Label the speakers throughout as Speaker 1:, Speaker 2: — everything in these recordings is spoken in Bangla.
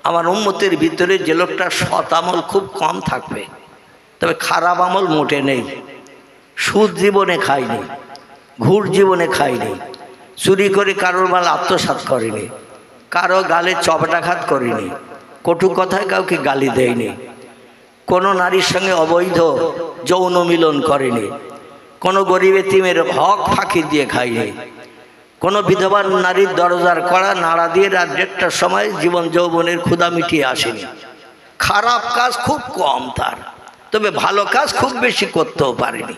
Speaker 1: আমার উম্মতের ভিতরে যে লোকটা সৎ আমল খুব কম থাকবে, তবে খারাপ আমল মোটে নেই। সুদ জীবনে খায়নি, ঘুষ জীবনে খায়নি, চুরি করে কারোর মাল আত্মসাৎ করেনি, কারো গালে চপটাঘাত করেনি, কটু কথায় কাউকে গালি দেয়নি, কোনো নারীর সঙ্গে অবৈধ যৌন মিলন করেনি, কোনো গরিব এতিমের হক ফাঁকি দিয়ে খায়নি, কোনো বিধবা নারীর দরজার কড়া নাড়া দিয়ে রাত 1টার সময় জীবন যৌবনের ক্ষুধা মিটিয়ে আসেনি। খারাপ কাজ খুব কম তার, তবে ভালো কাজ খুব বেশি করতেও পারেনি।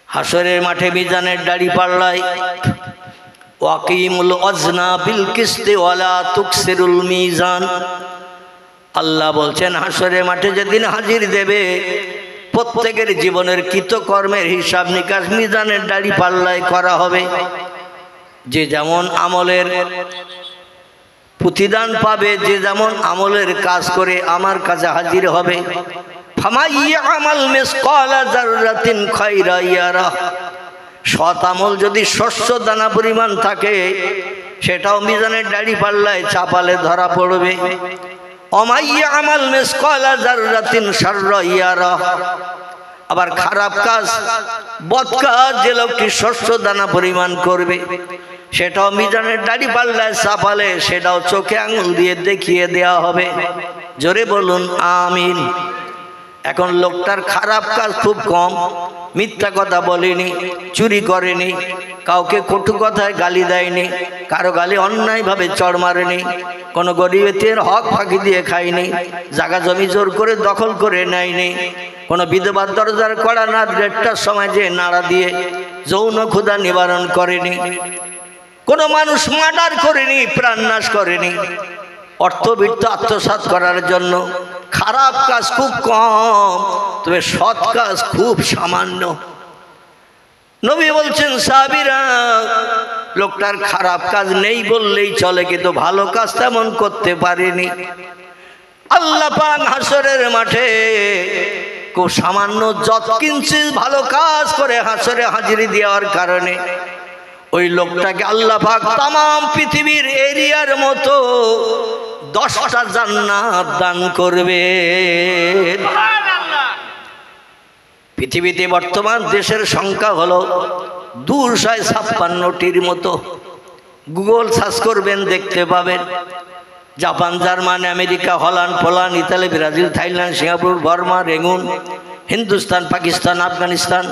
Speaker 1: হাসরের মাঠে মিজানের দাড়ি পাল্লায় ওয়াকিমুল ওয়াজনা বিল কিসতি ওয়ালা তুকসিরুল মিজান, আল্লাহ বলছেন হাসরের মাঠে যেদিন হাজির দেবে প্রত্যেকের জীবনের কৃতকর্মের হিসাব নিকাশ মিজানের দাড়ি পাল্লায় করা হবে। যে যেমন আমলের প্রতিদান পাবে, যে যেমন আমলের কাজ করে আমার কাছে হাজির হবে। ফামাইয়ামাল মিসকালা যাররাতিন খায়রা ইয়ারা, সৎ আমল যদি শস্য দানা পরিমাণ থাকে সেটাও মিজানের দাড়ি পাল্লায় চাপালে ধরা পড়বে। ওমাইয়ামাল মিসকালা যাররাতিন শাররা ইয়ারা, আবার খারাপ কাজ বদ কাজ যে লোকটি শস্য দানা পরিমাণ করবে সেটাও মিজানের দাড়ি পাল্লায় চাপালে সেটাও চোখে আঙুল দিয়ে দেখিয়ে দেওয়া হবে। জোরে বলুন আমিন। এখন লোকটার খারাপ কাজ খুব কম, মিথ্যা কথা বলেনি, চুরি করেনি, কাউকে কটু কথায় গালি দেয়নি, কারো গালি অন্যায়ভাবে চড় মারেনি, কোনো গরিবের হক ফাঁকি দিয়ে খায়নি, জায়গা জমি জোর করে দখল করে নেয়নি, কোনো বিধবার দরজার কড়া রাত 1টার সময় যে নাড়া দিয়ে যৌন ক্ষুধা নিবারণ করেনি, কোনো মানুষ মার্ডার করেনি, প্রাণনাশ করেনি, অর্থবিত্ত আত্মসাৎ করার জন্য। খারাপ কাজ খুব কম, তবে সৎ কাজ খুব সামান্য। নবী বলছেন সাহাবীরা, লোকটার খারাপ কাজ নেই বললেই চলে, কিন্তু ভালো কাজ তেমন করতে পারেনি। আল্লাহ পাক হাসরের মাঠে খুব সামান্য যৎকিঞ্চিৎ ভালো কাজ করে হাসরে হাজিরি দেওয়ার কারণে ওই লোকটাকে আল্লাহ পাক তাম পৃথিবীর এরিয়ার মতো 10টা জান্নাত দান করবে। পৃথিবীতে বর্তমান দেশের সংখ্যা হলো 256টির মতো। গুগল সার্চ করবেন দেখতে পাবেন। Japan, German, America, Holland, Poland, Italy, Brazil, Thailand, Singapore, Burma, Rangoon, Hindustan, Pakistan, Afghanistan,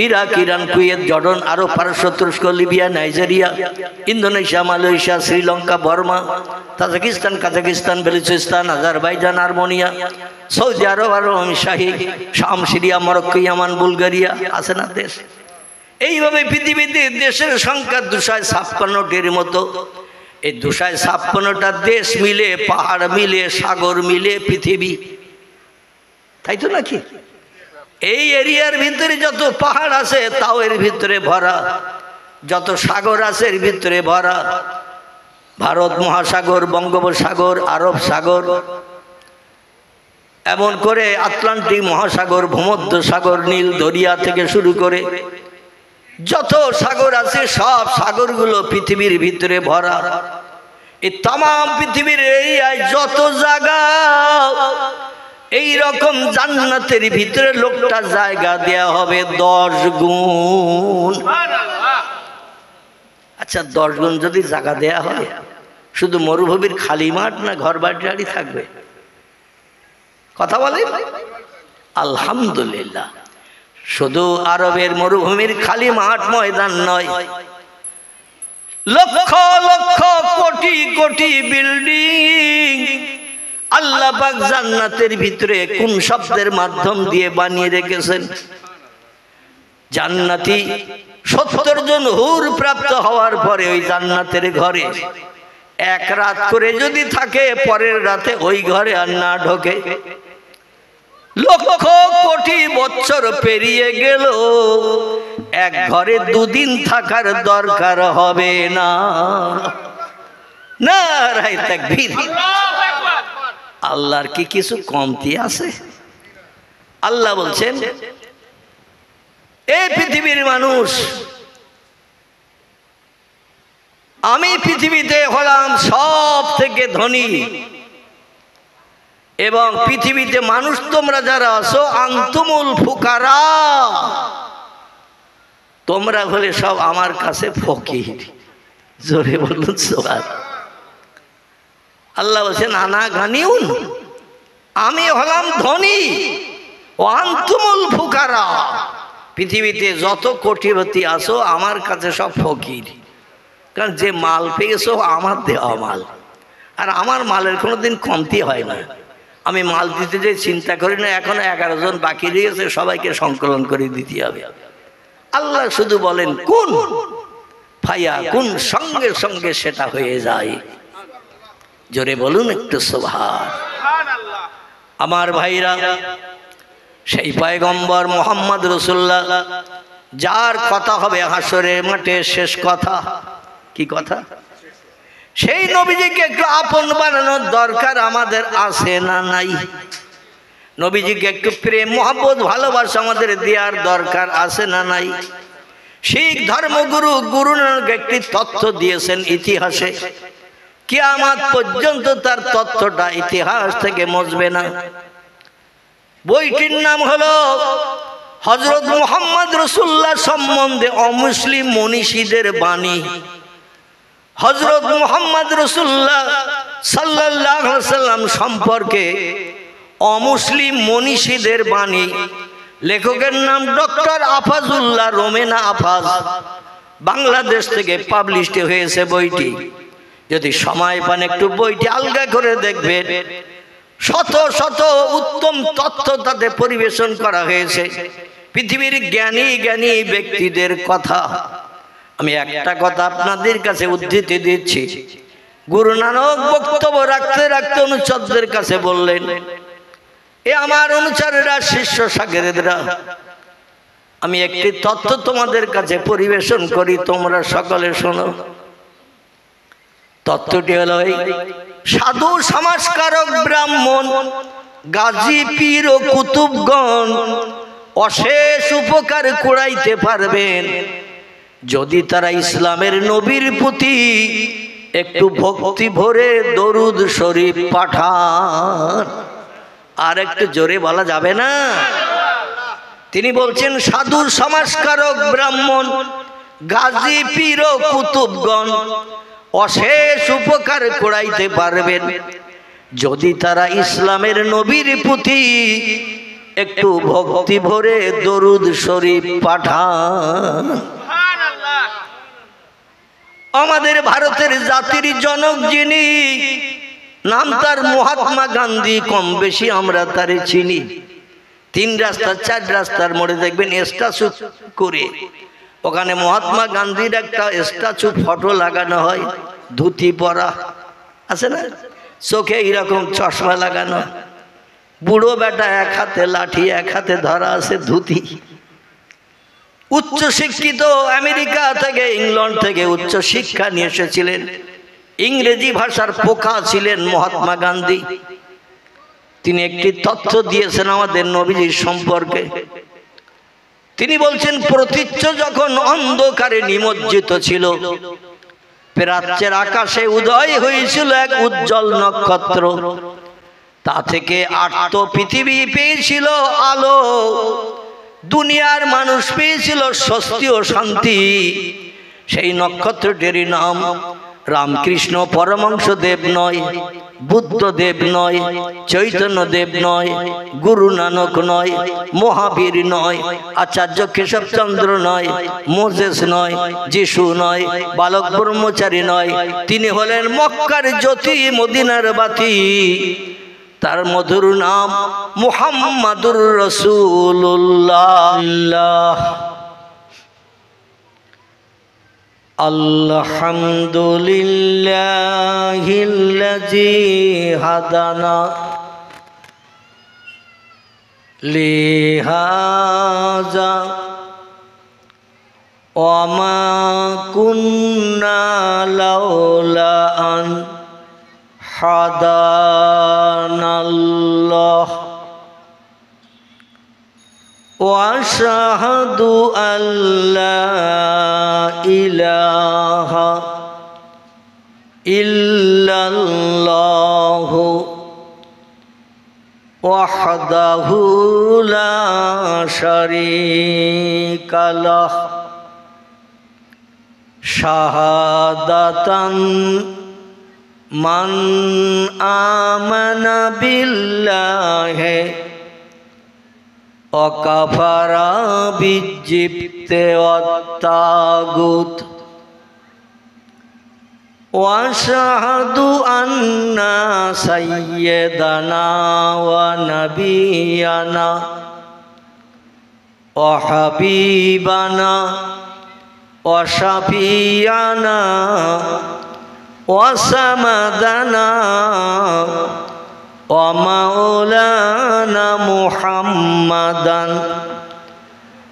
Speaker 1: Iraq, Iran, Kuwait, Jordan, Arab, পারস্য, তুরস্ক, Libya, Nigeria, Indonesia, Malaysia, Sri Lanka, Burma, Tajikistan, Kazakhstan, Balochistan, Azerbaijan, Armenia, Saudi Arab, শাহী, শাম, সিরিয়া, মরক্কো, ইয়ামান, বুলগেরিয়া, আছে না দেশ। এইভাবে পৃথিবীতে দেশের সংখ্যা 256টির মতো। এই 256টা দেশ মিলে, পাহাড় মিলে, সাগর মিলে পৃথিবী, তাই তো নাকি? এই এরিয়ার ভিতরে যত পাহাড় আছে তাও এর ভিতরে ভরা, যত সাগর আছে এর ভিতরে ভরা। ভারত মহাসাগর, বঙ্গোপসাগর, আরব সাগর, এমন করে আটলান্টিক মহাসাগর, ভূমধ্য সাগর, নীল দরিয়া থেকে শুরু করে যত সাগর আছে সব সাগরগুলো পৃথিবীর ভিতরে ভরা। এই তাম পৃথিবীর এরিয়ায় যত জায়গা, এই রকম জান্নাতের ভিতরে লোকটা জায়গা দেয়া হবে 10 গুণ। আচ্ছা, 10 গুণ যদি জায়গা দেয়া হয়, শুধু মরুভূমির খালি মাঠ না ঘর বাড়ি থাকবে? কথা বলে আলহামদুলিল্লাহ। শুধু আরবের মরুভূমির খালি মাঠ ময়দান নয়, লক্ষ লক্ষ কোটি কোটি বিল্ডিং আল্লাহ পাক জান্নাতের ভিতরে কোন শব্দের মাধ্যম দিয়ে বানিয়ে রেখেছেন। জান্নাতি 70 জন হুর প্রাপ্ত হওয়ার পরে ওই জান্নাতের ঘরে 1 রাত করে যদি থাকে, পরের রাতে ওই ঘরে আর না ঢোকে। লক্ষ কোটি বছর পেরিয়ে গেল, এক ঘরে 2 দিন থাকার দরকার হবে না। নারায়ে তাকবীর। আল্লাহর কি কিছু কমতি আছে? আল্লাহ বলছেন, এই পৃথিবীর মানুষ আমি পৃথিবীতে হলাম সব থেকে ধনী, এবং পৃথিবীতে মানুষ তোমরা যারা আছো আনতুমুল ফুকারা, তোমরা হলে সব আমার কাছে ফকির। জোরে বলুন সুবহানাল্লাহ। আল্লাহ বলছেন আনা গানিউন, আমি হলাম ধনী, ও আনতুমুল ফুকারা, পৃথিবীতে যত কোটিপতি আছো আমার কাছে সব ফকির। কারণ যে মাল পেয়েছো আমার দেওয়া মাল, আর আমার মালের কোনোদিন কমতি হয় না। আমি মাল দিতে যে চিন্তা করি না, এখনো 11 জন বাকি রয়েছে, সবাইকে সংকলন করে দিতে হবে। আল্লাহ শুধু বলেন কোন ফায়া কোন, সঙ্গে সঙ্গে সেটা হয়ে যায়। জোরে বলুন একটু সুবহানাল্লাহ। আমার ভাইরা, সেই পয়গম্বর মুহাম্মদ রাসূলুল্লাহ যার কথা হবে হাসরের মাঠে শেষ কথা, কি কথা? সেই নবীজিকে একটু আপন বানানোর দরকার আমাদের আছে না নাই? নবীজিকে একটু প্রেম মহব্বত ভালোবাসা আমাদের দেওয়ার দরকার আছে না নাই? শিখ ধর্মগুরু গুরু নানক একটি তথ্য দিয়েছেন ইতিহাসে, কিয়ামত পর্যন্ত তার তথ্যটা ইতিহাস থেকে মুছবে না। বইটির নাম হলো হযরত মুহাম্মদ রাসূলুল্লাহ সম্বন্ধে অমুসলিম মনীষীদের বাণী। হযরত মুহাম্মদ রাসূলুল্লাহ সাল্লাল্লাহু আলাইহি ওয়াসাল্লাম সম্পর্কে অমুসলিম মনীষীদের বাণী। লেখকের নাম ডক্টর আফাজুল্লাহ রোমেনা আফাজ, বাংলাদেশ থেকে পাবলিশড হয়েছে বইটি। যদি সময় পান একটু বইটি আলগা করে দেখবেন, শত শত উত্তম তথ্য তাতে পরিবেশন করা হয়েছে, পৃথিবীর জ্ঞানী জ্ঞানী ব্যক্তিদের কথা। আমি একটা কথা আপনাদের কাছে উদ্ধৃতি দিচ্ছি। গুরু নানক বক্তব্য রাখতে রাখতে অনুচরদের কাছে বললেন, এ আমার অনুচরেরা, শিষ্য শাগিরদেরা, আমি একটি তথ্য তোমাদের কাছে পরিবেশন করি, তোমরা সকলে শোনো। তত্ত্বটি হলো এই, সাধু সমাজকারক ব্রাহ্মণ গাজী পীর ও কুতুবগণ অশেষ উপকার কুড়াইতে পারবেন যদি তারা ইসলামের নবীর প্রতি একটু ভক্তি ভরে দরুদ শরীফ পাঠান। আর একটু জোরে বলা যাবে না? তিনি বলছেন সাধু সমাজকারক ব্রাহ্মণ গাজী পীর ও কুতুবগণ অশেষ উপকার কুড়াইতে পারবেন যদি তারা ইসলামের নবীর প্রতি একটু ভক্তি ভরে দরুদ শরীফ পাঠান। আমাদের ভারতের জাতির জনক যিনি, নাম তার মহাত্মা গান্ধী। কম বেশি আমরা তারে চিনি। 3 রাস্তা 4 রাস্তার মোড়ে দেখবেন স্ট্যাচু করে, ওখানে মহাত্মা গান্ধীর একটা স্ট্যাচু ফটো লাগানো হয়, ধুতি পরা আছে না, চোখে এরকম চশমা লাগানো, বুড়ো বেটা এক হাতে লাঠি এক হাতে ধরা আছে ধুতি। উচ্চ শিক্ষিত, আমেরিকা থেকে ইংল্যান্ড থেকে উচ্চ শিক্ষা নিয়ে এসেছিলেন, ইংরেজি ভাষার পোকা ছিলেন মহাত্মা গান্ধী। তিনি একটি তথ্য দিয়েছেন আমাদের নবীজির সম্পর্কে। তিনি বলছেন প্রতীচ্য যখন অন্ধকারে নিমজ্জিত ছিল, প্রাচ্যের আকাশে উদয় হয়েছিল এক উজ্জ্বল নক্ষত্র। তা থেকে আর্ত পৃথিবী পেয়েছিল আলো, দুনিয়ার মানুষ পেয়েছিল স্বস্তি ও শান্তি। সেই নক্ষত্রটির নাম রামকৃষ্ণ পরমহংস দেব নয়, বুদ্ধদেব নয়, চৈতন্য দেব নয়, গুরু নানক নয়, মহাবীর নয়, আচার্য কেশবচন্দ্র নয়, মোজেস নয়, যিশু নয়, বালক ব্রহ্মচারী নয়। তিনি হলেন মক্কার জ্যোতি, মদিনার বাতি। তার মধুর নাম মুহাম্মাদুর রাসূলুল্লাহ। আলহামদুলিল্লাহিল্লাযী হাদানা লিহাযা ওয়া মা কুন্না লাউলা আন হাদানাল্লাহ ওয়া আশহাদু আল্লা ইলাহা وحده لا شريك له شهادة من آمن بالله وكفر بالجبت والطاغوت وأشهد أن سيدنا ونبينا وحبيبنا وشفيعنا وسندنا ومولانا محمدا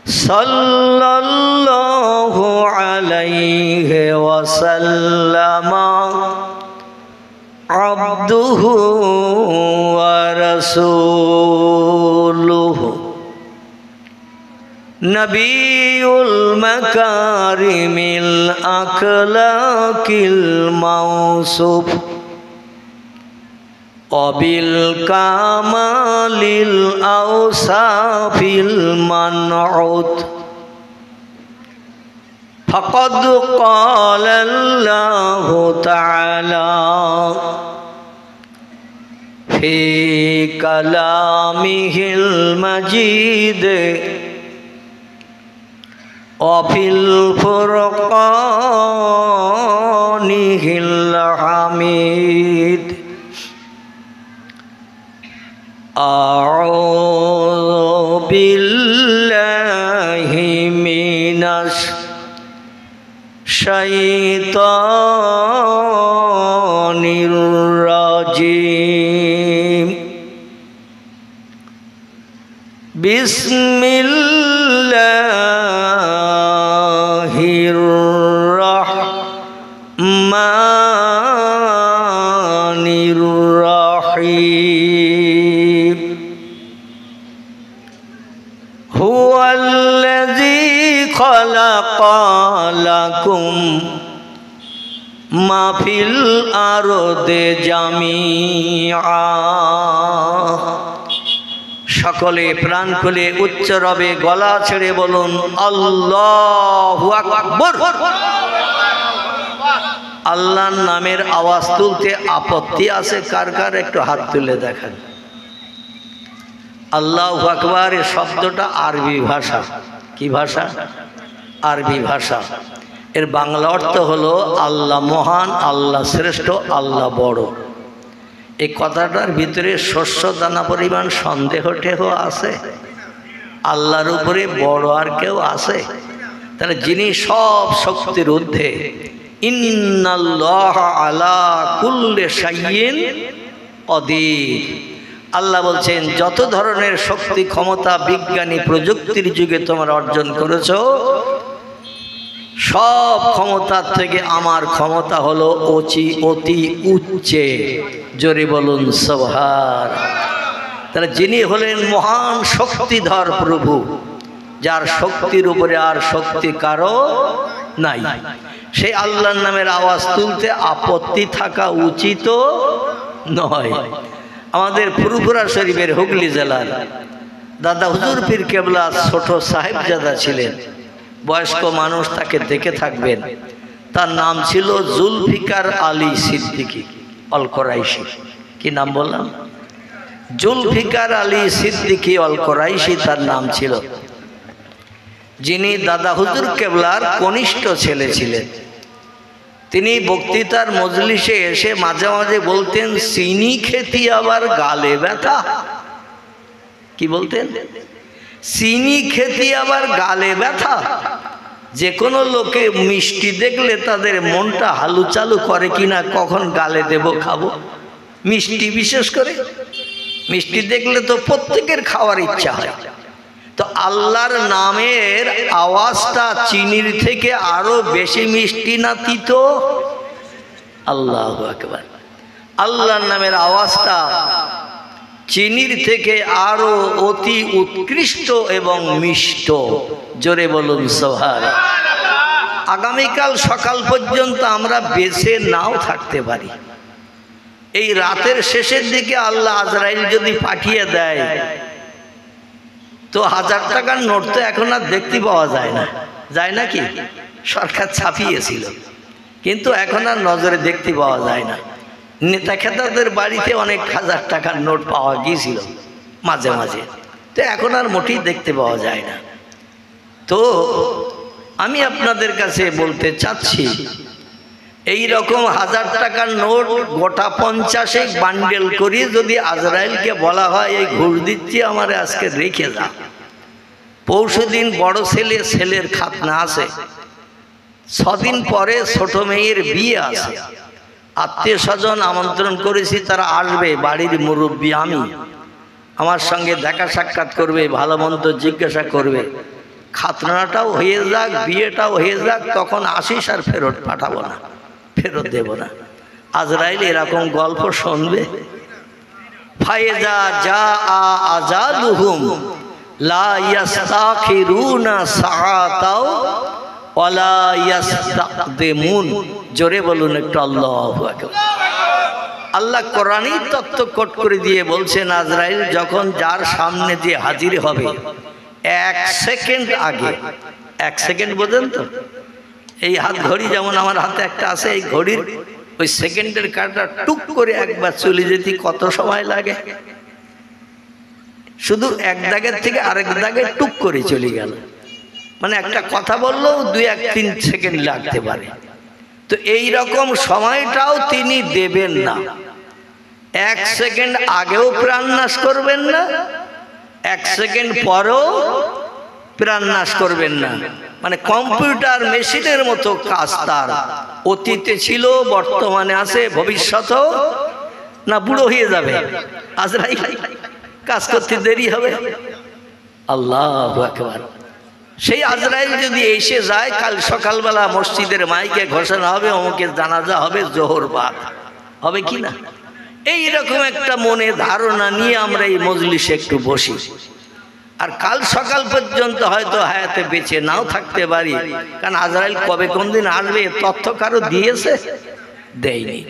Speaker 1: صلى الله عليه وسلم عبده ورسوله نبي المكارم الأخلاق الموصوف وبالكمال الأوصاف المنعوت فقد قال الله تعالى في كلامه المجيد وفي الفرقانه الحميد أعوذ بالله من الشيطان الرجيم بسم الله الرحمن الرحيم هو الذي خلق لكم ما في الأرض جميعا সকলে প্রাণ খুলে উচ্চ রবে গলা ছেড়ে বলুন আল্লাহু আকবার। আল্লাহর নামের আওয়াজ তুলতে আপত্তি আছে কার কার? একটু হাত তুলে দেখান। আল্লাহু আকবার এর শব্দটা আরবি ভাষা। কি ভাষা? আরবি ভাষা। এর বাংলা অর্থ হলো আল্লাহ মহান, আল্লাহ শ্রেষ্ঠ, আল্লাহ বড়। এই কথাটার ভিতরে শস্য দানা পরিমাণ সন্দেহ টেহ আছে? আল্লাহর উপরে বড় আর কেউ আছে? তাহলে যিনি সব শক্তির ঊর্ধ্বে, ইন্নাল্লাহা আলা কুল্লি শাইইন কদির। আল্লাহ বলছেন যত ধরনের শক্তি ক্ষমতা বিজ্ঞানী প্রযুক্তির যুগে তোমরা অর্জন করেছো, সব ক্ষমতার থেকে আমার ক্ষমতা হলো অতি উচ্চে। জোরে বলুন সুবহান। তাহলে যিনি হলেন মহান শক্তিধর প্রভু, যার শক্তির উপরে আর শক্তি কারো নাই, সেই আল্লাহর নামের আওয়াজ তুলতে আপত্তি থাকা উচিত নয়। আমাদের ফুরফুরা শরীফের হুগলি জেলার দাদা হুজুর পীর কেবলা ছোট সাহেবজাদা ছিলেন, বয়স্ক মানুষ, তাকে দেখে থাকবেন। তার নাম ছিল জুলফিকার আলী সিদ্দিকী অল কোরাইশি। কি নাম বললাম? জুলফিকার আলী সিদ্দিকী অল কোরাইশি তার নাম ছিল, যিনি দাদা হুজুর কেবলার কনিষ্ঠ ছেলে ছিলেন। তিনি বক্তৃতার মজলিসে এসে মাঝে মাঝে বলতেন, চিনি খেতি আবার গালে ব্যথা। কি বলতেন? চিনি খেতি আবার গালে ব্যথা। যে কোনো লোকে মিষ্টি দেখলে তাদের মনটা হালু চালু করে কিনা, কখন গালে দেব খাবো। মিষ্টি বিশেষ করে মিষ্টি দেখলে তো প্রত্যেকের খাওয়ার ইচ্ছা হয়। তো আল্লাহর নামের আওয়াজটা চিনির থেকে আরো বেশি মিষ্টি না তিতো? আল্লাহু আকবার। আল্লাহর নামের আওয়াজটা চিনির থেকে আরো অতি উৎকৃষ্ট এবং মিষ্ট। জোরে বলুন সুবহানাল্লাহ। আগামীকাল সকাল পর্যন্ত আমরা বেঁচে নাও থাকতে পারি। এই রাতের শেষের দিকে আল্লাহ আজরাইল যদি পাঠিয়ে দেয় তো 1000 টাকার নোট তো এখন আর দেখতে পাওয়া যায় না, যায় নাকি? সরকার ছাপিয়েছিল, কিন্তু এখন আর নজরে দেখতে পাওয়া যায় না। নেতা খেতাদের বাড়িতে অনেক 1000 টাকার নোট পাওয়া গিয়েছিল মাঝে মাঝে, তো এখন আর মোটেই দেখতে পাওয়া যায় না। তো আমি আপনাদের কাছে বলতে চাচ্ছি, এই রকম 1000 টাকার নোট গোটা 50 বান্ডেল করি যদি আজরাইলকে বলা হয় এই ঘুষ দিচ্ছি আমারে আজকে রেখে যা, পরশুদিন বড় ছেলের খাতনা আছে, 6 দিন পরে ছোট মেয়ের বিয়ে আছে, আত্মীয় স্বজন আমন্ত্রণ করেছি, তারা আসবে, বাড়ির মুরব্বী আমি, আমার সঙ্গে দেখা সাক্ষাৎ করবে, ভালো মন্দ জিজ্ঞাসা করবে, খাতনাটাও হয়ে যাক বিয়েটাও হয়ে যাক, তখন আসিস আর ফেরত পাঠাবো না, ফেরত দেব না। আজরাইল এরকম গল্প শুনবে। ফায়জা জা আজালুহুম লা ইস্তাখিরুনা সাআতাও ওয়ালা ইস্তাকদিমুন। জোরে বলুন একটু আল্লাহু আকবার। আল্লাহ কোরআনই তত্ত্ব কোট করে দিয়ে বলছেন, আজরাইল যখন যার সামনে যে হাজির হবে 1 সেকেন্ড আগে, 1 সেকেন্ড বোঝেন তো, এই হাত ঘড়ি যেমন আমার হাতে একটা আছে, এই ঘড়ির ওই সেকেন্ডের কাঁটা টুক করে একবার চলে যেতে কত সময় লাগে? শুধু এক দাগের থেকে আরেক দাগে টুক করে চলে গেল, মানে একটা কথা বললেও 2-3 সেকেন্ড লাগতে পারে। তো এই রকম সময়টাও তিনি দেবেন না, 1 সেকেন্ড আগেও প্রাণ নাশ করবেন না, 1 সেকেন্ড পরেও প্রাণ নাশ করবেন না। মানে কম্পিউটার মেশিনের মতো কাজ তার, অতীতে ছিল, বর্তমানে আছে, ভবিষ্যতেও না বুড়ো হয়ে যাবে আজরাইল, কাজ করতে দেরি হবে। আল্লাহু আকবার। সেই আজরাইল যদি এসে যায়, কাল সকালবেলা মসজিদের মাইকে ঘোষণা হবে অমুকের জানাজা হবে, জোহর বাদ হবে কি না? এইরকম একটা মনে ধারণা নিয়ে আমরা এই মজলিসে একটু বসি, আর কাল সকাল পর্যন্ত হয়তো হায়াতে বেঁচে নাও থাকতে পারি, কারণ আজরাইল কবে কোন দিন আসবে তথ্য কারো দিয়েছে? দেয়নি।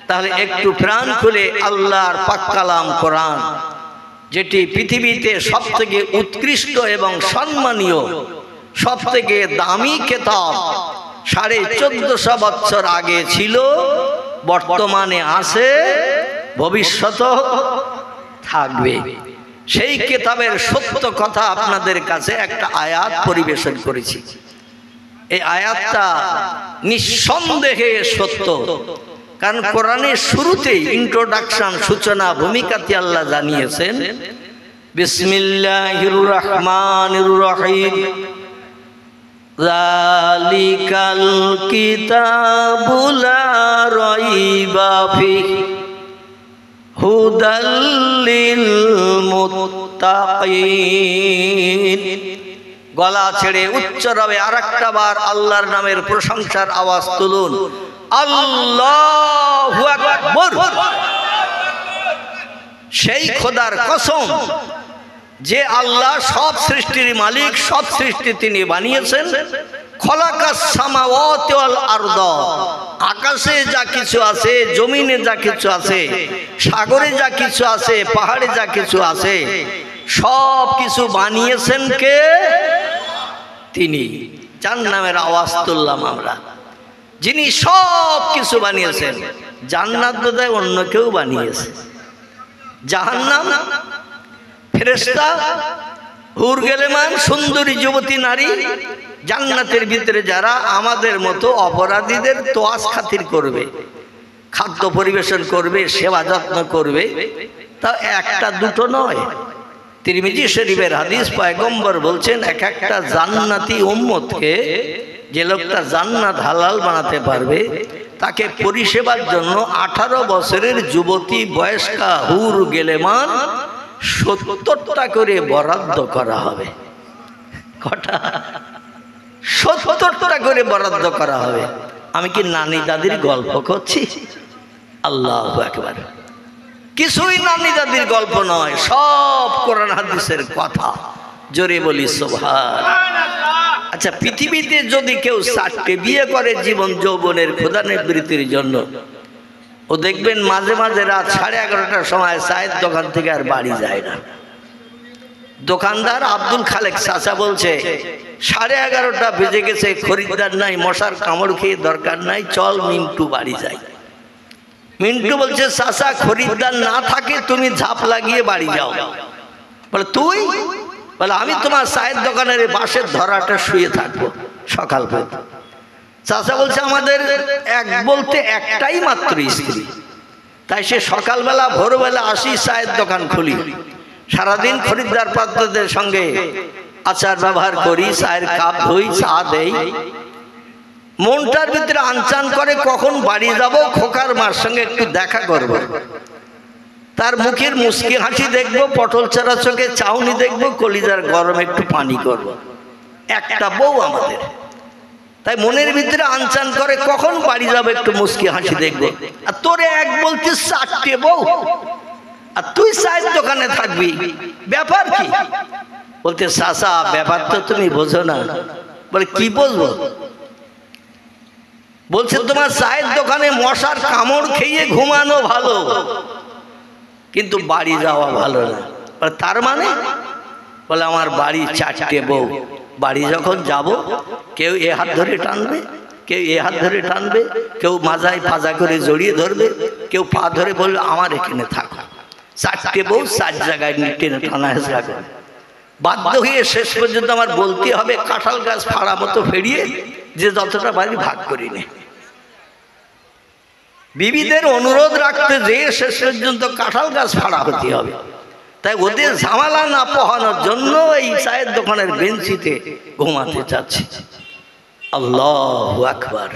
Speaker 1: তাহলে একটু প্রাণ খুলে আল্লাহর পাক কালাম কোরআন, যেটি পৃথিবীতে সবথেকে উৎকৃষ্ট এবং সম্মানীয়, সবথেকে দামি কিতাব, 1450 বছর আগে ছিল, বর্তমানে আছে, ভবিষ্যতেও থাকবে, সেই কিতাবের সত্য কথা আপনাদের কাছে একটা আয়াত পরিবেশন করেছি। এই আয়াতটা নিঃসন্দেহে সত্য, কারণ কোরআনের শুরুতেই ইন্ট্রোডাকশন, সূচনা ভূমিকাতে আল্লাহ জানিয়েছেন, বিসমিল্লাহির রহমানির রহিম, যালিকাল কিতাবু লা রাইবা ফিহি হুদাল লিল মুত্তাকিন। গলা ছেড়ে উচ্চ রবে আরেকটা বার আল্লাহর নামের প্রশংসার আওয়াজ তুলুন, আল্লাহু আকবার। সেই খোদার কসম যে আল্লাহ সব সৃষ্টির মালিক, সব সৃষ্টি তিনি বানিয়েছেন। খলাকাস সামাওয়াতি ওয়াল আরদ, আকাশে যা কিছু আছে, জমিনে যা কিছু আছে, সাগরে যা কিছু আছে, পাহাড়ে যা কিছু আছে, সব কিছু বানিয়েছেন কে? তিনি। যার নামের আওয়াজ তুললাম আমরা, যিনি সব কিছু বানিয়েছেন। জান্নাত বোধহয় অন্য কেউ বানিয়েছে, জাহান্নাম ফেরেশতা, হুর গেলেমান, সুন্দরী যুবতী নারী, জান্নাতের ভিতরে যারা আমাদের মতো অপরাধীদের তোয়াজ খাতির করবে, খাদ্য পরিবেশন করবে, সেবা যত্ন করবে, তা একটা দুটো নয়। তিরমিজি শরীফের হাদিস, পয়গম্বর বলছেন, এক একটা জান্নাতি উম্মতকে, যে লোকটা জান্নাত হালাল বানাতে পারবে, তাকে পরিষেবার জন্য 18 বছরের যুবতী বয়স্কা হুর গেলেমান 70টা করে বরাদ্দ করা হবে। কটা? 70টা করে বরাদ্দ করা হবে। আমি কি নানি দাদির গল্প করছি? আল্লাহু আকবার। কিছুই নানি দাদির গল্প নয়, সব কোরআন হাদিসের কথা। জোরে বলি সুবহানাল্লাহ। আচ্ছা, পৃথিবীতে যদি কেউ 4টে বিয়ে করে জীবন যৌবনের ক্ষুধা নিবৃত্তির জন্য, ও দেখবেন মাঝে মাঝে রাত 11:30টার সময় চায়ের দোকান থেকে আর বাড়ি যায় না। দোকানদার আব্দুল খালেক চাচা বলছে 11:30টা বেজে গেছে, খরিদ্দার নাই, মশার কামড় খেয়ে দরকার নাই, চল মিন্টু বাড়ি যাই। মিন্টু বলছে চাচা খরিদ্দার না থাকে তুমি ঝাঁপ লাগিয়ে বাড়ি যাও। বলে তুই? বলে আমি তোমার চায়ের দোকানের বাঁশের ধরাটা শুয়ে থাকবো সকাল পর্যন্ত। চাচা বলছে আমাদের এক বলতে একটাই মাত্র স্ত্রী, তাই সে সকালবেলা ভোরবেলা আসি, চায়ের দোকান খুলি, সারাদিন খরিদ্দার পাত্রদের সঙ্গে আচার ব্যবহার করি, চায়ের কাপ ধুই, চা দেই। মনটার ভিতরে আনচান করে কখন বাড়ি যাব, খোকার মার সঙ্গে একটু দেখা করব, তার মুখের মুচকি হাসি দেখবো, পটল চারা চোখে চাউনি দেখবো, কলিজার গরম একটু পানি করব। একটা বউ আমাদের, তাই মনের ভিতরে আনচান করে কখন বাড়ি যাব, একটু মুচকি হাসি দেখবো। আর তোরে এক বলছিস 4টে বউ, আর তুই চায়ের দোকানে থাকবি, ব্যাপার কি? বলতে চাচা ব্যাপার তো তুমি বোঝো না। বলে কি বুঝবো? বলছে তোমার চায়ের দোকানে মশার কামড় খেয়ে ঘুমানো ভালো, কিন্তু বাড়ি যাওয়া ভালো না। তার মানে? বলে আমার বাড়ি 4টে বউ, বাড়ি যখন যাব কেউ এ হাত ধরে টানবে, কেউ এ হাত ধরে টানবে, কেউ মাজায় পাজা করে জড়িয়ে ধরবে, কেউ পা ধরে বলবে আমার এখানে থাকো। 4টে বউ 4 জায়গায় টেনে টানা হেসরা করে। বাধ্য হয়ে শেষ পর্যন্ত আমার বলতে হবে কাঁঠাল গাছ ফাড়া মতো ফেরিয়ে যে যতটা বাড়ি ভাগ করি নে। বিবিদের অনুরোধ রাখতে যে শেষ পর্যন্ত কাঁঠাল গাছ ফাড়া হতে হবে। তাই ওদের ঝামেলা না পোহানোর জন্য এই চায়ের দোকানের বেঞ্চিতে ঘুমাতে চাচ্ছি। আল্লাহু আকবার।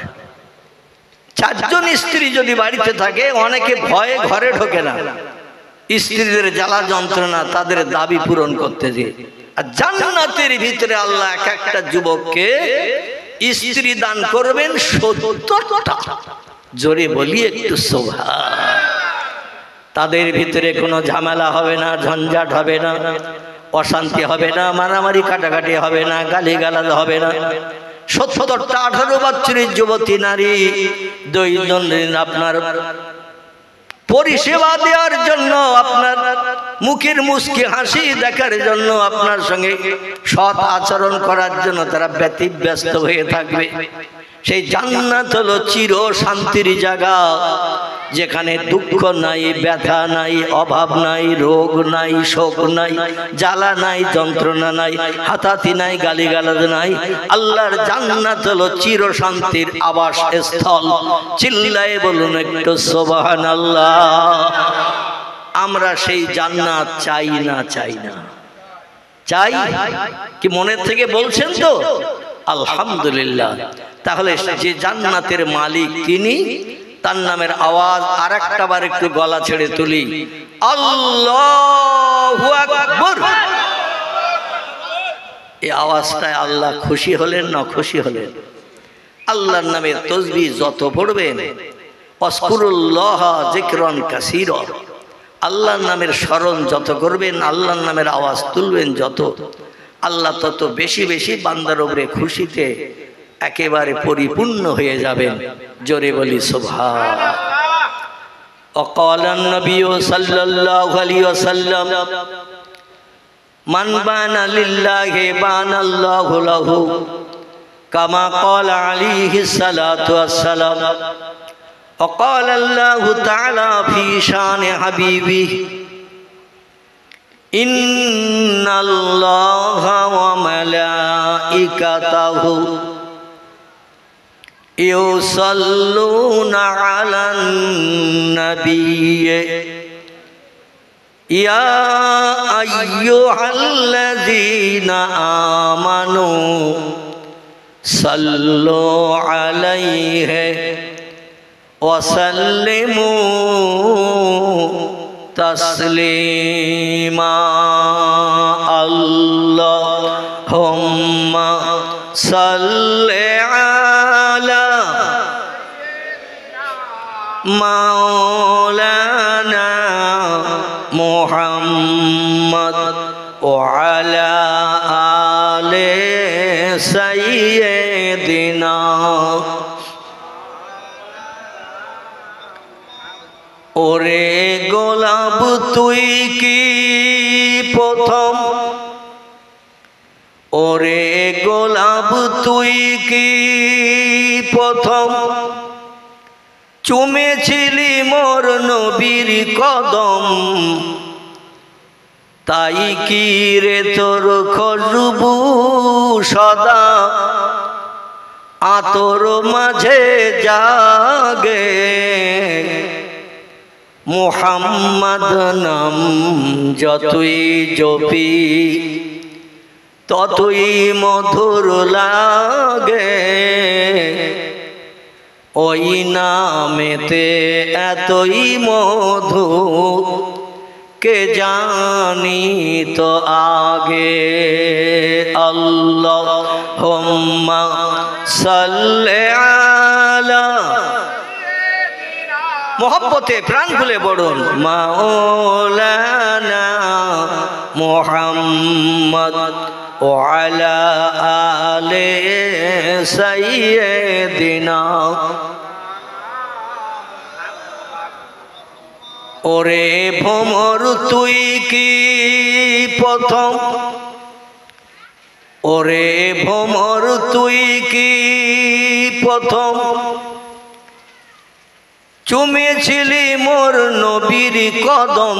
Speaker 1: 4 জন স্ত্রী যদি বাড়িতে থাকে, অনেকে ভয়ে ঘরে ঢোকে না, স্ত্রীদের জ্বালা যন্ত্রণা তাদের দাবি পূরণ করতে যে। আর জান্নাতের ভিতরে আল্লাহ এক একটা যুবককে স্ত্রী দান করবেন 70টা। জোরে বলি একটু সুবহান। তাদের ভিতরে কোনো ঝামেলা হবে না, ঝঞ্ঝাট হবে না, অশান্তি হবে না, মারামারি কাটাকাটি হবে না, গালিগালাজ হবে না। 70টা 18 বছরের যুবতী নারী দৈনন্দিন আপনার পরিষেবা দেওয়ার জন্য, আপনার মুখের মুচকি হাসি দেখার জন্য, আপনার সঙ্গে সৎ আচরণ করার জন্য তারা ব্যতিব্যস্ত হয়ে থাকবে। সেই জান্নাত হলো চির শান্তির জায়গা, যেখানে দুঃখ নাই, ব্যথা নাই, অভাব নাই, রোগ নাই, শোক নাই, জ্বালা নাই, যন্ত্রণা নাই, হাতাহাতি নাই, গালিগালাজ নাই। আল্লাহর জান্নাত হলো চির শান্তির আবাস স্থল। চিল্লায়ে বলুন একটু সুবহানাল্লাহ। আমরা সেই জান্নাত চাই না? চাই না? চাই কি? মনের থেকে বলছেন তো? আলহামদুলিল্লাহ। তাহলে যে জান্নাতের মালিক তিনি, তার নামের আওয়াজ আর একটা বার একটু গলা ছেড়ে তুলি, আল্লাহু আকবার। এই আওয়াজটায় আল্লাহ খুশি হলেন না খুশি হলেন? আল্লাহর নামের তাসবিহ যত পড়বেন, আযকুরুল্লাহ যিকরান কাসীরা, আল্লাহর নামের স্মরণ যত করবেন, আল্লাহর নামের আওয়াজ তুলবেন যত, আল্লাহ তত বেশি বেশি বান্দার উপরে খুশিতে একেবারে পরিপূর্ণ হয়ে যাবেন। জোরে বলি সুবহান। وقال النبي صلى الله عليه وسلم من بان لله بان الله له كما قال عليه الصلاة والسلام. وقال الله تعالى في شان حبيبه إن الله وملائكته يصلون على النبي يا أيها الذين آمنوا صلوا عليه وسلموا تسليما. اللهم صل على مولانا محمد وعلى آل سيدنا. গোলাপ তুই কি প্রথম, ওরে গোলাপ তুই কি প্রথম চুমেছিলি মোর নবীর কদম, তাই কি রে তোর খুশবু সদা আতর মাঝে জাগে। মুহাম্মদ নাম যতই জপি ততই মধুর লাগে, ওই নামেতে এতই মধু কে জানি তো আগে। আল্লাহুম্মা সাল্লি আলা, মোহব্বতে প্রাণ খুলে বলুন, মাওলানা মুহাম্মদ ওয়া আলা আলি সাইয়্যিদিনা। ওরে ভ্রমর তুই কি প্রথম, ওরে ভ্রমর তুই কি প্রথম চুমেছিলি মোর নবীর কদম,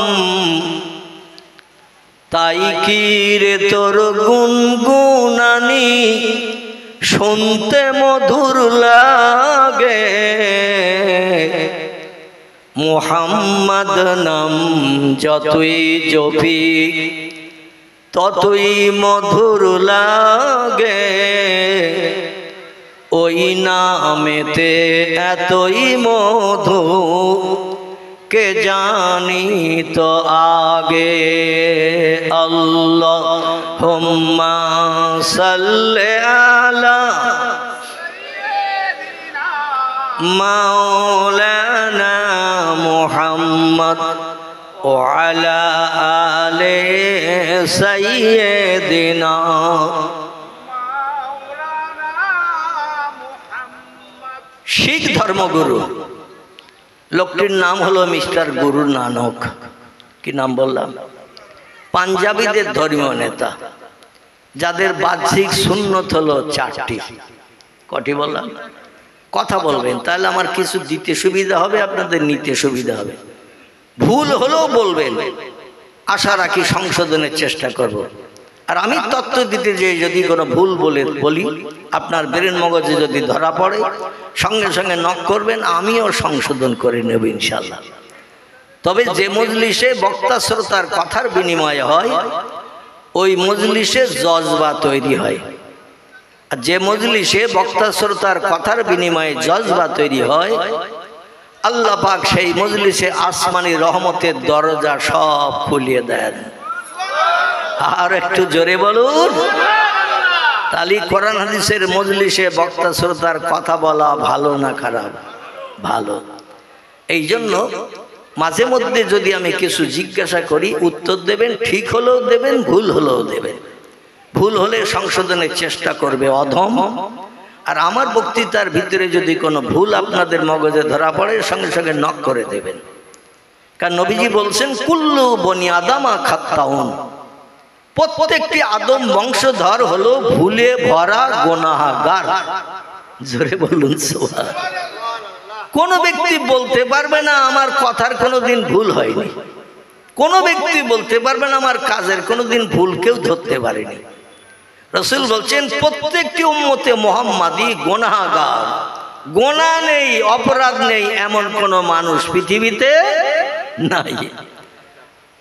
Speaker 1: তাই কি রে তোর গুনগুনানি শুনতে মধুর লাগে। মুহাম্মদ নাম যতই জপি ততই মধুর লাগে, ওই নামেতে এতই মধু কে জানি তো আগে। আল্লাহুম্মা সাল্লি আলা মাওলানা মুহাম্মদ ওয়া আলা আলি সাইয়্যিদিনা। শিখ ধর্মগুরু, লোকটির নাম হলো মিস্টার গুরু নানক। কি নাম বললাম? পাঞ্জাবিদের ধর্মীয় নেতা, যাদের বাহ্যিক সুন্নত হলো 4টি। কটি বললাম? কথা বলবেন, তাহলে আমার কিছু দিতে সুবিধা হবে, আপনাদের নিতে সুবিধা হবে। ভুল হলেও বলবেন, আশা রাখি সংশোধনের চেষ্টা করব। আর আমি তত্ত্ব দিতে যে যদি কোনো ভুল বলি, আপনার ব্রেন মগজে যদি ধরা পড়ে, সঙ্গে সঙ্গে নক করবেন, আমিও সংশোধন করে নেব ইনশাল্লাহ। তবে যে মজলিসে বক্তা শ্রোতার কথার বিনিময় হয়, ওই মজলিসে জজবা তৈরি হয়। আর যে মজলিসে বক্তা শ্রোতার কথার বিনিময়ে জজবা তৈরি হয়, আল্লাহ পাক সেই মজলিসে আসমানি রহমতের দরজা সব খুলিয়ে দেন। আর একটু জোরে বলুন। তালি কোরআন হাদিসের মজলিসে বক্তা শ্রোতার কথা বলা ভালো না খারাপ? ভালো। এই জন্য মাঝে মধ্যে যদি আমি কিছু জিজ্ঞাসা করি, উত্তর দেবেন, ঠিক হলেও দেবেন, ভুল হলেও দেবেন। ভুল হলে সংশোধনের চেষ্টা করবে অধম। আর আমার বক্তৃতার ভিতরে যদি কোনো ভুল আপনাদের মগজে ধরা পড়ে, সঙ্গে সঙ্গে নক করে দেবেন। কারণ নবীজি বলছেন, কুল্লু বনি আদামা খাত্তাউন, প্রত্যেকটি আদম বংশধর হলো ভুলে ভরা গুনাহগার। জোরে বলুন সুবহানাল্লাহ। কোন ব্যক্তি বলতে পারবে না আমার কথার কোনোদিন ভুল হয়নি, কোন ব্যক্তি বলতে পারবে না আমার কাজের কোনোদিন ভুল কেউ ধরতে পারেনি। রাসূল বলছেন, প্রত্যেকটি উম্মতে মুহাম্মাদি গুনাহগার, গুনাহ নেই, অপরাধ নেই এমন কোন মানুষ পৃথিবীতে নাই।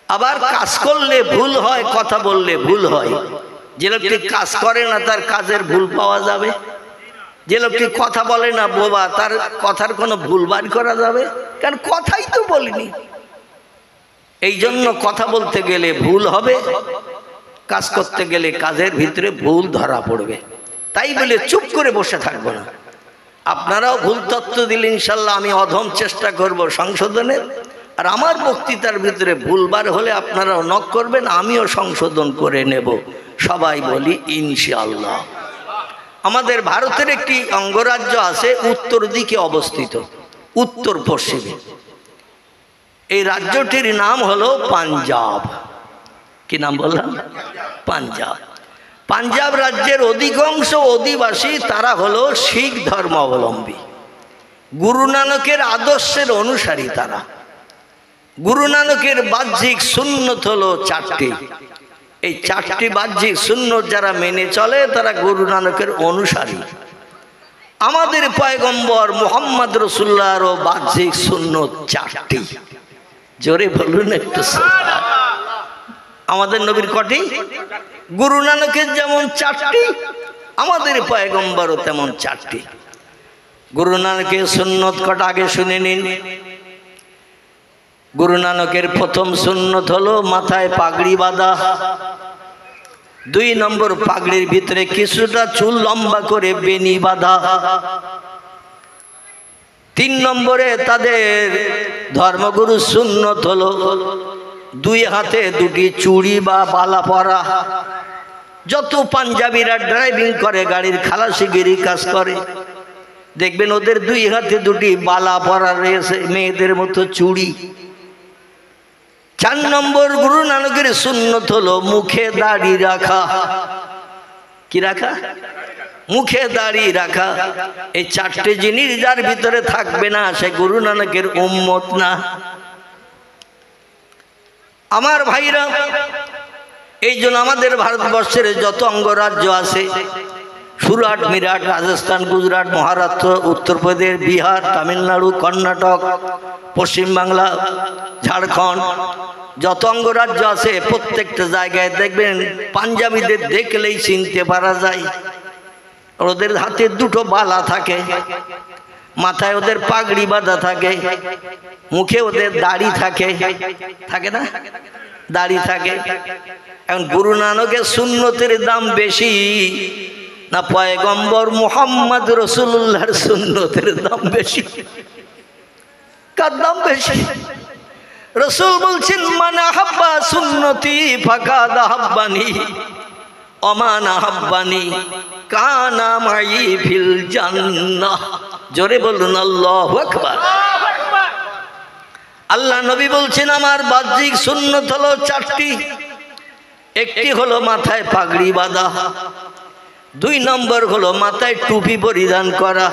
Speaker 1: আবার কাজ করলে ভুল হয়, কথা বললে ভুল হয়। যে লোকটি কাজ করে না তার কাজের ভুল পাওয়া যাবে? যে লোকটি কথা বলে না বোবা, তার কথার কোনো ভুল বার করা যাবে? কারণ কথাই তো বলিনি। এই জন্য কথা বলতে গেলে ভুল হবে, কাজ করতে গেলে কাজের ভিতরে ভুল ধরা পড়বে। তাই বলে চুপ করে বসে থাকবো না। আপনারাও ভুল তথ্য দিলে ইনশাল্লাহ আমি অধম চেষ্টা করব সংশোধনের। আর আমার বক্তৃতার ভিতরে ভুলবার হলে আপনারাও নক করবেন, আমিও সংশোধন করে নেব। সবাই বলি ইনশাআল্লাহ। আমাদের ভারতের একটি অঙ্গরাজ্য আছে উত্তর দিকে অবস্থিত, উত্তর পশ্চিমে। এই রাজ্যটির নাম হলো পাঞ্জাব। কি নাম বললাম? পাঞ্জাব। পাঞ্জাব রাজ্যের অধিকাংশ অধিবাসী তারা হলো শিখ ধর্মাবলম্বী, গুরু নানকের আদর্শের অনুসারী। তারা গুরু নানকের বাহ্যিক সুন্নত হলো 4টি। এই 4টি বাহ্যিক সুন্নত যারা মেনে চলে তারা গুরু নানকের অনুসারী। আমাদের পয়গম্বর মুহাম্মদ রাসূলুল্লাহরও বাহ্যিক সুন্নত 4টি। জোরে বলুন একটু। আমাদের নবীর কটি? গুরু নানকের যেমন 4টি, আমাদের পয়গম্বরও তেমন 4টি। গুরু নানকের সুন্নত কটা আগে শুনে নিন। গুরু নানকের প্রথম সুন্নত হলো মাথায় পাগড়ি বাঁধা। 2 নম্বর পাগড়ির ভিতরে কিছুটা চুল লম্বা করে বেনি বাঁধা। 3 নম্বরে তাদের ধর্মগুরু সুন্নত হলো 2 হাতে 2টি চুড়ি বা বালা পরা। যত পাঞ্জাবিরা ড্রাইভিং করে, গাড়ির খালাসিগিরি কাজ করে, দেখবেন ওদের 2 হাতে 2টি বালা পরা রয়েছে, মেয়েদের মতো চুড়ি। 4 নম্বর গুরু নানকের সুন্নত হলো মুখে দাড়ি রাখা। কি রাখা? মুখে দাড়ি রাখা। এই 4টে জিনিস যার ভিতরে থাকবে না সে গুরু নানকের উম্মত না। আমার ভাইরা, এই জন্য আমাদের ভারতবর্ষের যত অঙ্গরাজ্য আছে, সুরাট, মিরাট, রাজস্থান, গুজরাট, মহারাষ্ট্র, উত্তরপ্রদেশ, বিহার, তামিলনাড়ু, কর্ণাটক, পশ্চিমবাংলা, ঝাড়খণ্ড, যত অঙ্গরাজ্য আছে প্রত্যেকটা জায়গায় দেখবেন পাঞ্জাবিদের দেখলেই চিনতে পারা যায়। ওদের হাতে 2টো বালা থাকে, মাথায় ওদের পাগড়ি বাঁধা থাকে, মুখে ওদের দাড়ি থাকে, থাকে না? দাড়ি থাকে। এখন গুরু নানকের সুন্নতের দাম বেশি না পয়গম্বর মুহাম্মদ রাসূলুল্লাহর সুন্নতের দাম বেশি? কার দাম বেশি? রাসূল বলছেন, মান আহাব্বা সুন্নতি ফাকাদ আহাব্বানি ওয়া মান আহাব্বানি কানা মাই ফিল জান্নাহ। জোরে বলুন আল্লাহু আকবার। আল্লাহ নবী বলছেন, আমার বাহ্যিক সুন্নত হলো 4টি। একটি হলো মাথায় পাগড়ি বাঁধা, 2 নম্বর হলো মাথায় টুপি পরিধান করা,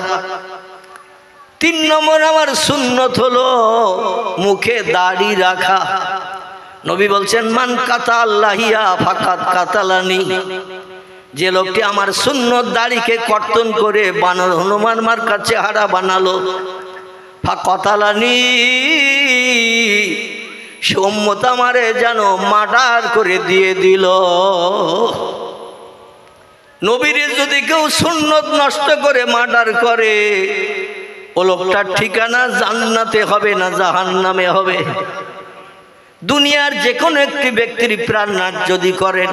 Speaker 1: 3 নম্বর আমার সুন্নত হলো মুখে দাড়ি রাখা। নবী বলছেন, মান কাতা আল্লাহিয়া ফাকাত কাতালানি। যে লোকটি আমার সুন্নত দাড়িকে কর্তন করে বানর হনুমান মার্কা চেহারা বানালো, ফাকাতালানি, সে উম্মত আমারে যেন মার্ডার করে দিয়ে দিল। নবীর যদি কেউ সুন্নত নষ্ট করে মার্ডার করে, ও লোকটার ঠিকানা জান্নাতে হবে না জাহান্নামে হবে। দুনিয়ার যে কোনো একটি ব্যক্তির প্রাণনাশ যদি করেন,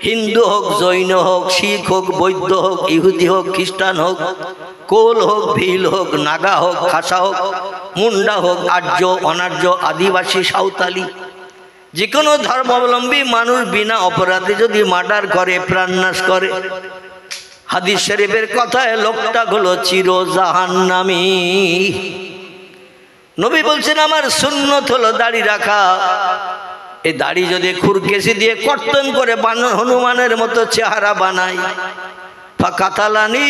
Speaker 1: হিন্দু হোক, জৈন হোক, শিখ হোক, বৌদ্ধ হোক, ইহুদি হোক, খ্রিস্টান হোক, কোল হোক, ভিল হোক, নাগা হোক, খাসা হোক, মুন্ডা হোক, আর্য, অনার্য, আদিবাসী, সাঁওতালি, যে কোনো ধর্মাবলম্বী মানুষ বিনা অপরাধে যদি মার্ডার করে, প্রাণনাশ করে, হাদিস শরীফের কথায় লোকটা হলো চির জাহান্নামী। নবী বলছেন, আমার সুন্নত হলো দাড়ি রাখা। এই দাড়ি যদি খুরকেসি দিয়ে কর্তন করে বানর হনুমানের মতো চেহারা বানাই, ফাকাতালানি,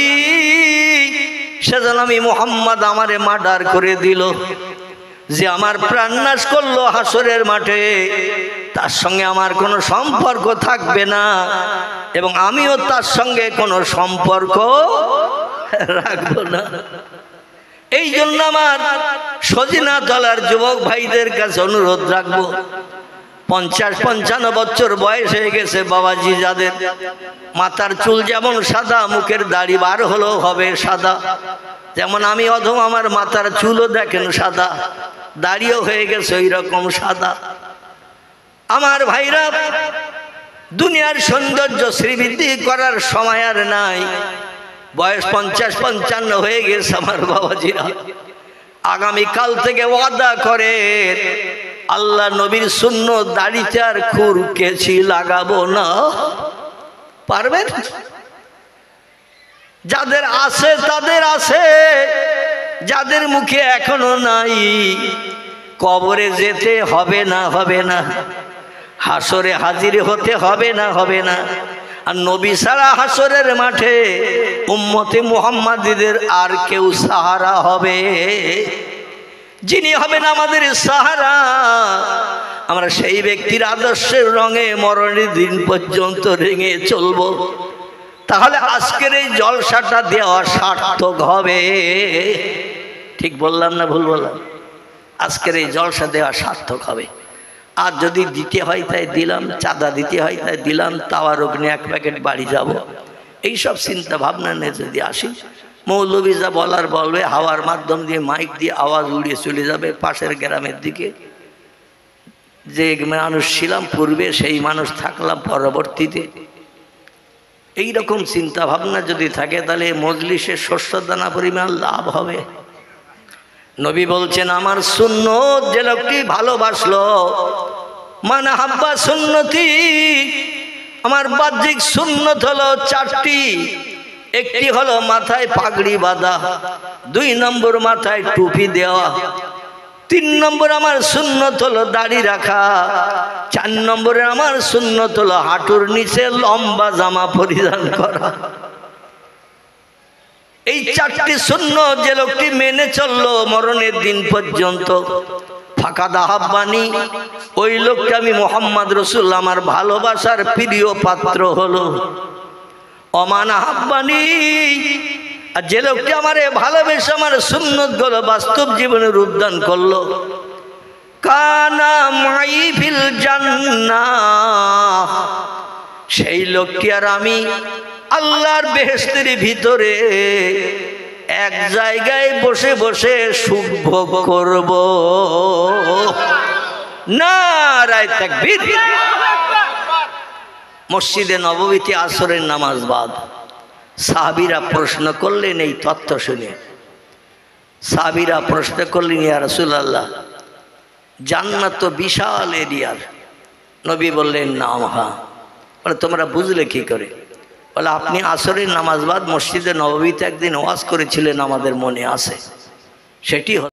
Speaker 1: সেজন্য আমি মুহাম্মদ আমারে মার্ডার করে দিল। যে আমার প্রাণনাশ করলো হাসরের মাঠে, তার সঙ্গে আমার কোনো সম্পর্ক থাকবে না এবং আমিও তার সঙ্গে কোনো সম্পর্ক রাখবো না। এই জন্য আমার সজিনা তলার যুবক ভাইদের কাছে অনুরোধ রাখবো, 50-55 বছর বয়স হয়ে গেছে বাবাজি, যাদের মাথার চুল যেমন সাদা, মুখের দাড়ি বার হলেও হবে সাদা, যেমন আমি অধম আমার মাথার চুলও দেখেন সাদা, দাড়িও হয়ে গেছে ওই রকম সাদা। আমার ভাইরা, দুনিয়ার সৌন্দর্য শ্রীবৃদ্ধি করার সময় আর নাই। বয়স 50-55 হয়ে গেছে আমার বাবাজিরা, আগামীকাল থেকে ওয়াদা করে আল্লাহ নবীর সুন্নত দাড়িতে আর খুরকেছি লাগাবো না। পারবেন? যাদের আছে তাদের আছে, যাদের মুখে এখনো নাই, কবরে যেতে হবে না হবে না, হাসরে হাজির হতে হবে না হবে না। আর নবী ছাড়া হাসরের মাঠে উম্মতে মুহাম্মাদীদের আর কেউ সাহারা হবে? যিনি হবেন আমাদের সাহারা, আমরা সেই ব্যক্তির আদর্শের রঙে মরণের দিন পর্যন্ত রেঙে চলব। তাহলে আজকের এই জলসাটা দেওয়া সার্থক হবে। ঠিক বললাম না ভুল বললাম? আজকের এই জলসা দেওয়া সার্থক হবে। আর যদি দিতে হয় তাই দিলাম, চাঁদা দিতে হয় তাই দিলাম, তাওয়ার অগ্নি 1 প্যাকেট বাড়ি যাব, এইসব চিন্তা ভাবনা নিয়ে যদি আসি, মৌলবী যা বলার বলবে, হাওয়ার মাধ্যম দিয়ে মাইক দিয়ে আওয়াজ উড়িয়ে চলে যাবে পাশের গ্রামের দিকে। যে মানুষ ছিলাম পূর্বে সেই মানুষ থাকলাম পরবর্তীতে। এই রকম চিন্তা ভাবনা যদি থাকে তাহলে মজলিসে শস্য দানা পরিমাণ লাভ হবে। নবী বলছেন, আমার সুন্নত যে লোকটি ভালোবাসলো, মান হাব্বা সুন্নতি, আমার বাহ্যিক সুন্নত হলো 4টি। একটি হলো মাথায় পাগড়ি বাঁধা, 2 নম্বর মাথায় টুপি দেওয়া, 3 নম্বর আমার সুন্নত হলো দাড়ি রাখা, 4 নম্বরে আমার সুন্নত হলো হাঁটুর নিচে লম্বা জামা পরিধান করা। এই 4টি সুন্নত যে লোকটি মেনে চললো মরণের দিন পর্যন্ত, ফাকাদ আহাব্বানি, ওই লোককে আমি মুহাম্মদ রাসূল আমার ভালোবাসার প্রিয় পাত্র হলো। অমান আহাব্বানি, আর যে লোকটি আমারে ভালোবেসে আমার সুন্নতগুলো বাস্তব জীবনে রূপদান করলো, কানা মাই ফিল জান্নাহ, সেই লোকটি আর আমি আল্লাহর বেহেশতের ভিতরে এক জায়গায় বসে বসে সুখ ভোগ করব। নারায়ে তাকবীর। মসজিদে নববীতে আসরের নামাজ বাদ সাহাবীরা প্রশ্ন করলেন এই তথ্য শুনে। সাহাবীরা প্রশ্ন করলেন, ইয়া রাসূলুল্লাহ, জান্নাত তো বিশাল এরিয়ার। নবী বললেন, নাম হা। বলে, তোমরা বুঝলে কি করে? বলে, আপনি আসরের নামাজ বাদ মসজিদে নববীতে একদিন ওয়াজ করেছিলেন, আমাদের মনে আছে। সেটি